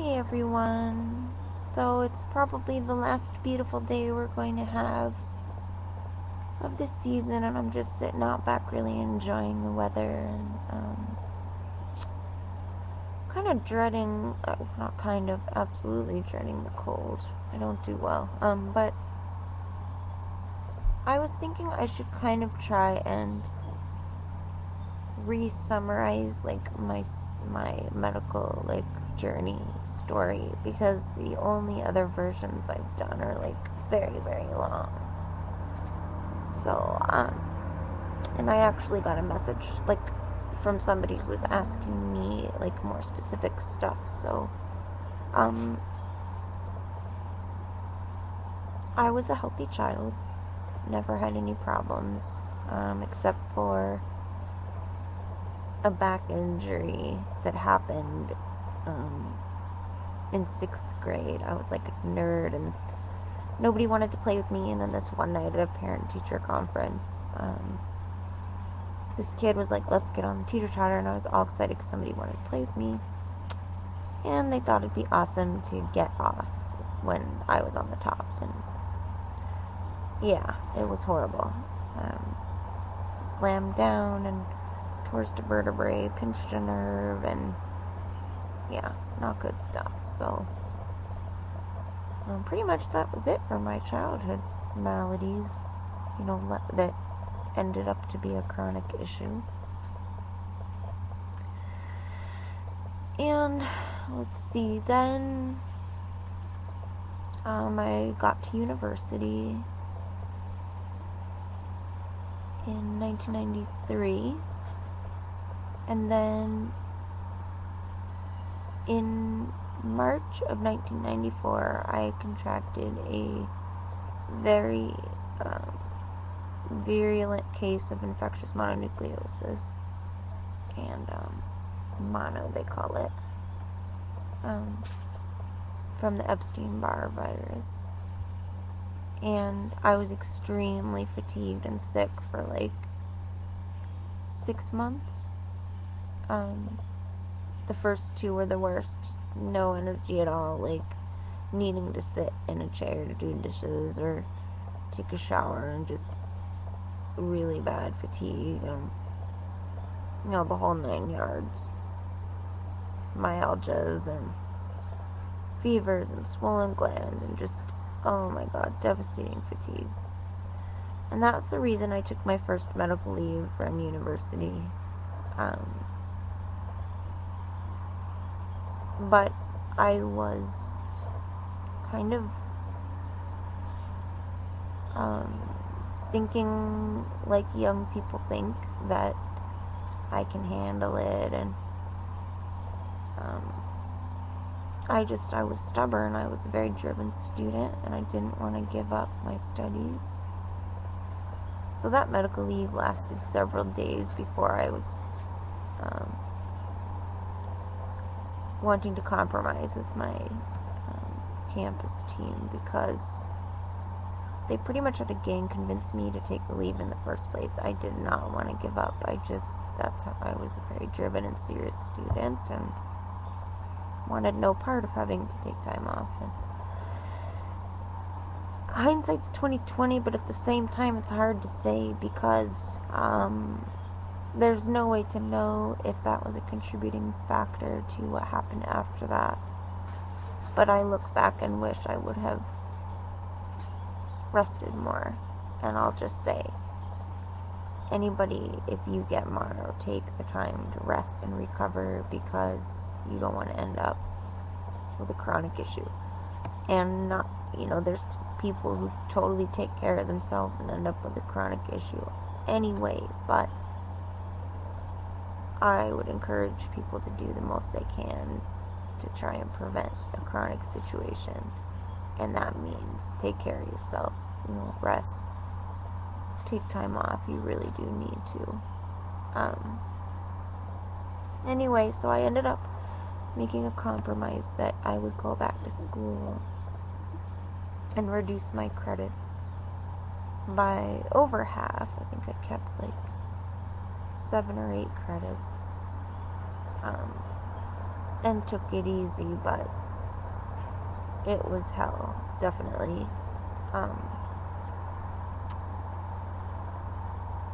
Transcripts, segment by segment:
Hey everyone. So it's probably the last beautiful day we're going to have of this season, and I'm just sitting out back really enjoying the weather and kind of dreading, not kind of, absolutely dreading the cold. I don't do well. But I was thinking I should kind of try and re-summarize like my medical journey story, because the only other versions I've done are very, very long. So and I actually got a message from somebody who was asking me more specific stuff. So I was a healthy child, never had any problems, except for a back injury that happened in 6th grade. I was like a nerd and nobody wanted to play with me, and then this one night at a parent-teacher conference, this kid was like, let's get on the teeter-totter, and I was all excited because somebody wanted to play with me, and they thought it'd be awesome to get off when I was on the top, and yeah, it was horrible. Slammed down and torced a vertebrae, pinched a nerve, and yeah, not good stuff. So pretty much that was it for my childhood maladies, that ended up to be a chronic issue. And let's see, then I got to university in 1993, and then in March of 1994 I contracted a very virulent case of infectious mononucleosis, and mono they call it, from the Epstein-Barr virus. And I was extremely fatigued and sick for 6 months. The first 2 were the worst, just no energy at all, needing to sit in a chair to do dishes or take a shower, and just really bad fatigue, and the whole 9 yards. Myalgias and fevers and swollen glands and just, oh my god, devastating fatigue. And that's the reason I took my first medical leave from university. But I was kind of thinking like young people think, that I can handle it, and I was stubborn. I was a very driven student, and I didn't want to give up my studies. So that medical leave lasted several days before I was wanting to compromise with my campus team, because they pretty much had to gang convince me to take the leave in the first place. I did not want to give up. That's how I was a very driven and serious student, and wanted no part of having to take time off. And hindsight's 2020, but at the same time it's hard to say, because there's no way to know if that was a contributing factor to what happened after that. But I look back and wish I would have rested more. And I'll just say, anybody, if you get mono, take the time to rest and recover, because you don't want to end up with a chronic issue. And not, there's people who totally take care of themselves and end up with a chronic issue anyway, but I would encourage people to do the most they can to try and prevent a chronic situation. And that means take care of yourself, rest, take time off. You really do need to. Anyway, so I ended up making a compromise that I would go back to school and reduce my credits by over half. I think I kept 7 or 8 credits, and took it easy, but it was hell, definitely.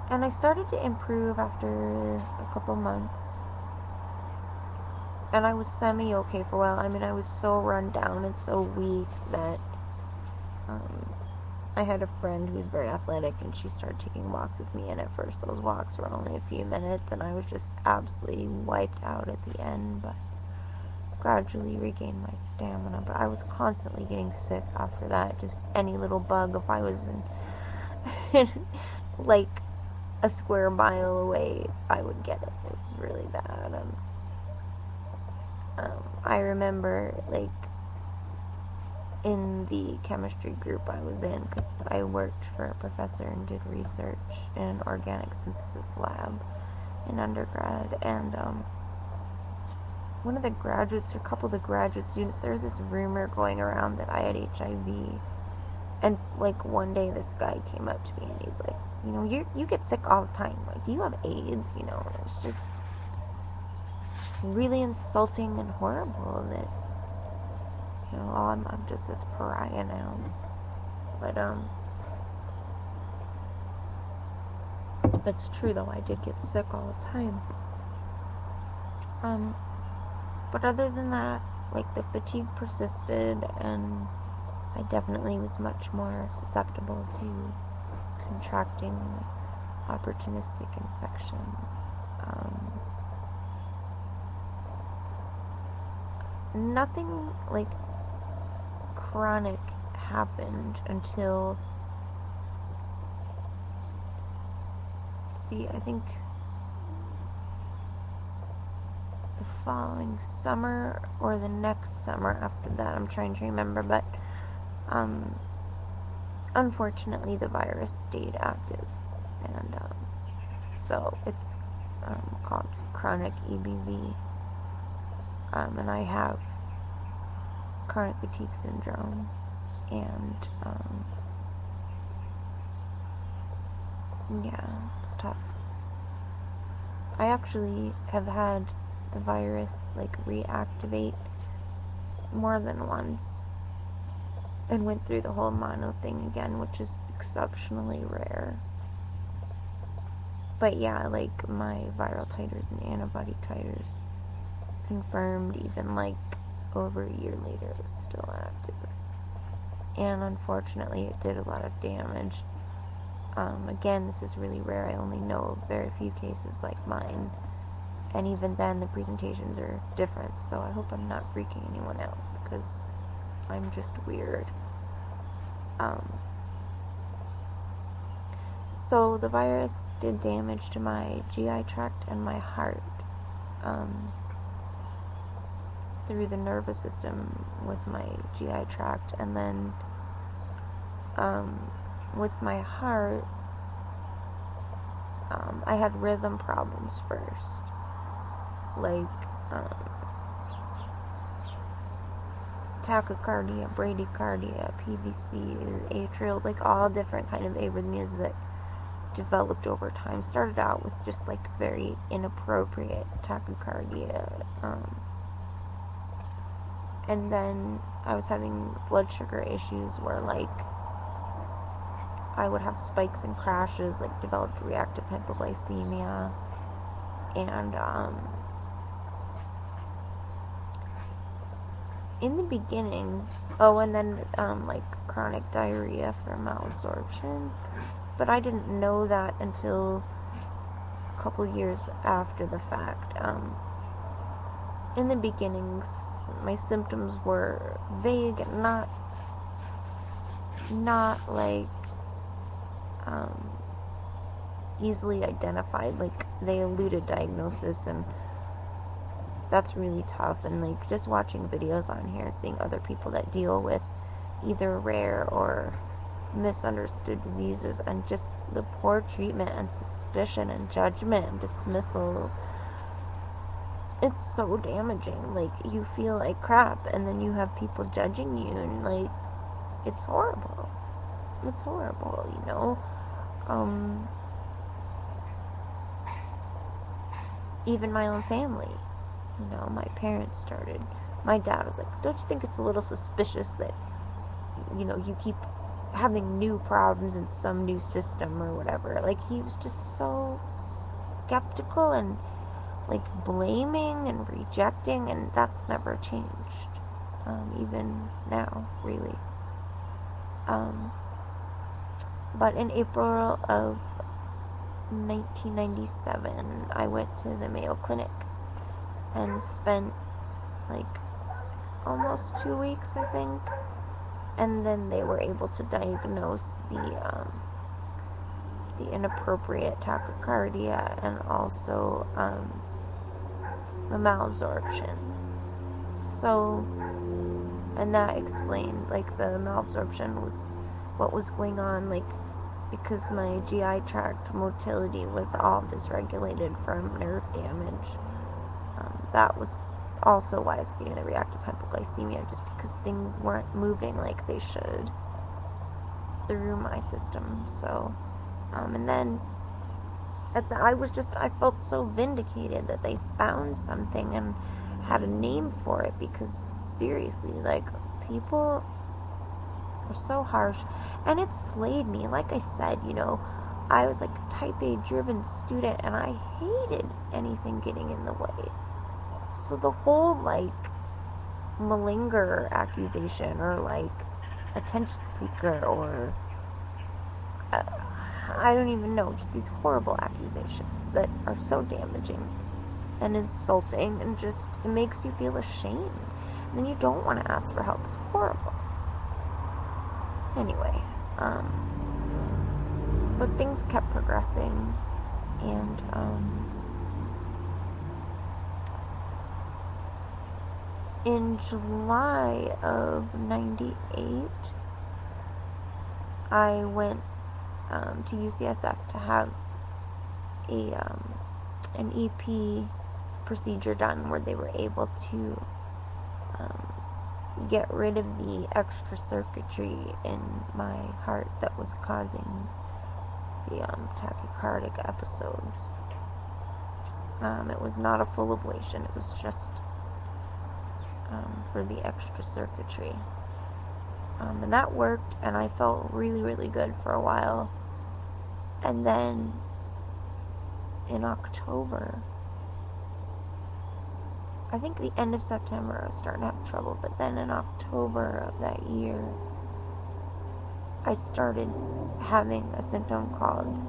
And I started to improve after a couple months. And I was semi-okay for a while. I mean, I was so run down and so weak that I had a friend who was very athletic, and she started taking walks with me, and at first those walks were only a few minutes, and I was just absolutely wiped out at the end, but gradually regained my stamina. But I was constantly getting sick after that. Just any little bug, if I was in like a square mile away, I would get it. It was really bad. I remember, like, in the chemistry group I was in, because I worked for a professor and did research in an organic synthesis lab in undergrad, and one of the graduates, or a couple of the graduate students, there was this rumor going around that I had HIV, and, like, one day this guy came up to me, and he's like, you know, you get sick all the time, like, do you have AIDS, you know? And it's just really insulting and horrible that, you know, I'm just this pariah now. But it's true though, I did get sick all the time. But other than that, like, the fatigue persisted, and I definitely was much more susceptible to contracting opportunistic infections. Nothing like chronic happened until, I think the following summer or the next summer after that. I'm trying to remember, but unfortunately the virus stayed active, and so it's called chronic EBV, and I have chronic fatigue syndrome, and yeah, it's tough. I actually have had the virus, like, reactivate more than once, and went through the whole mono thing again, which is exceptionally rare. But yeah, like, my viral titers and antibody titers confirmed, even like over a year later, it was still active. And unfortunately, it did a lot of damage. Again, this is really rare. I only know of very few cases like mine. And even then, the presentations are different. So I hope I'm not freaking anyone out, because I'm just weird. So the virus did damage to my GI tract and my heart, through the nervous system with my GI tract, and then with my heart, I had rhythm problems first, like tachycardia, bradycardia, PVC, atrial, like all different kind of arrhythmias that developed over time. Started out with just like very inappropriate tachycardia, and then I was having blood sugar issues where, like, I would have spikes and crashes, like developed reactive hypoglycemia, and in the beginning, and then like chronic diarrhea for malabsorption, but I didn't know that until a couple years after the fact. In the beginnings, my symptoms were vague and not like easily identified. Like, they eluded diagnosis, and that's really tough. And like, just watching videos on here and seeing other people that deal with either rare or misunderstood diseases, and just the poor treatment and suspicion and judgment and dismissal, it's so damaging. Like, you feel like crap, and then you have people judging you, and like, it's horrible. It's horrible, you know. Even my own family, you know, my parents started my dad was like, don't you think it's a little suspicious that, you keep having new problems in some new system or whatever? Like, he was just so skeptical and, like, blaming and rejecting, and that's never changed, even now, really. But in April of 1997, I went to the Mayo Clinic and spent, like, almost 2 weeks, I think, and then they were able to diagnose the inappropriate tachycardia and also the malabsorption. So, and that explained, like, the malabsorption was what was going on, like, because my GI tract motility was all dysregulated from nerve damage. That was also why it's getting the reactive hypoglycemia, just because things weren't moving like they should through my system. So, and then I felt so vindicated that they found something and had a name for it, because seriously, like, people were so harsh, and it slayed me. Like I said, I was like a type A driven student, and I hated anything getting in the way. So the whole, like, malinger accusation, or, like, attention seeker, or I don't even know, just these horrible accusations that are so damaging and insulting, and just, it makes you feel ashamed, and then you don't want to ask for help. It's horrible. Anyway, but things kept progressing, and in July of 98, I went to UCSF to have an EP procedure done, where they were able to get rid of the extra circuitry in my heart that was causing the tachycardic episodes. It was not a full ablation, it was just for the extra circuitry. And that worked, and I felt really, really good for a while. And then in October, I think the end of September, I was starting to have trouble, but then in October of that year, I started having a symptom called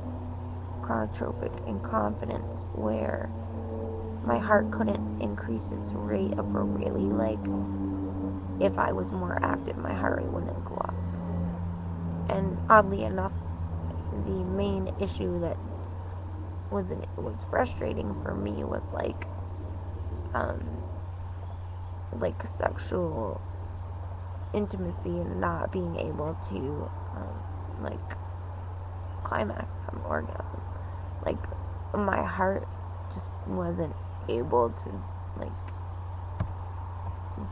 chronotropic incompetence, where my heart couldn't increase its rate appropriately. Like, if I was more active, my heart rate wouldn't go up. And oddly enough, the main issue that was frustrating for me was, like sexual intimacy, and not being able to like climax, have an orgasm. Like, my heart just wasn't able to, like,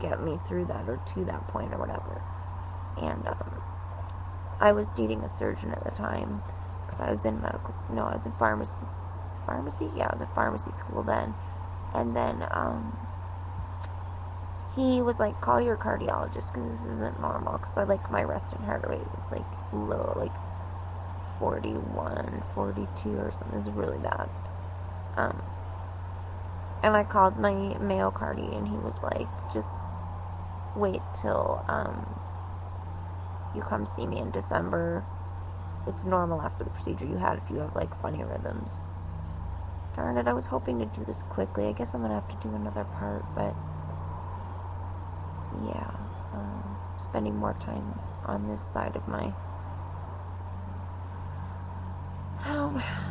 get me through that, or to that point, or whatever. And I was dating a surgeon at the time, because I was in I was in pharmacy. Yeah, I was in pharmacy school then. And then he was like, call your cardiologist, because this isn't normal. Because my resting heart rate was, like, low, like 41, 42 or something. It was really bad. And I called my Mayo Cardi, and he was like, just wait till you come see me in December. It's normal after the procedure you had if you have, like, funny rhythms. Darn it, I was hoping to do this quickly. I guess I'm going to have to do another part, but yeah, spending more time on this side of my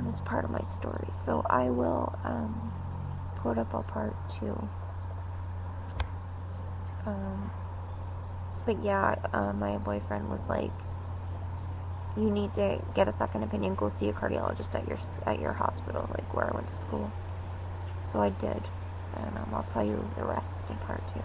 this part of my story. So I will put up a part 2. But yeah, my boyfriend was like, you need to get a second opinion, go see a cardiologist at your hospital, like, where I went to school. So I did, and I'll tell you the rest in part 2.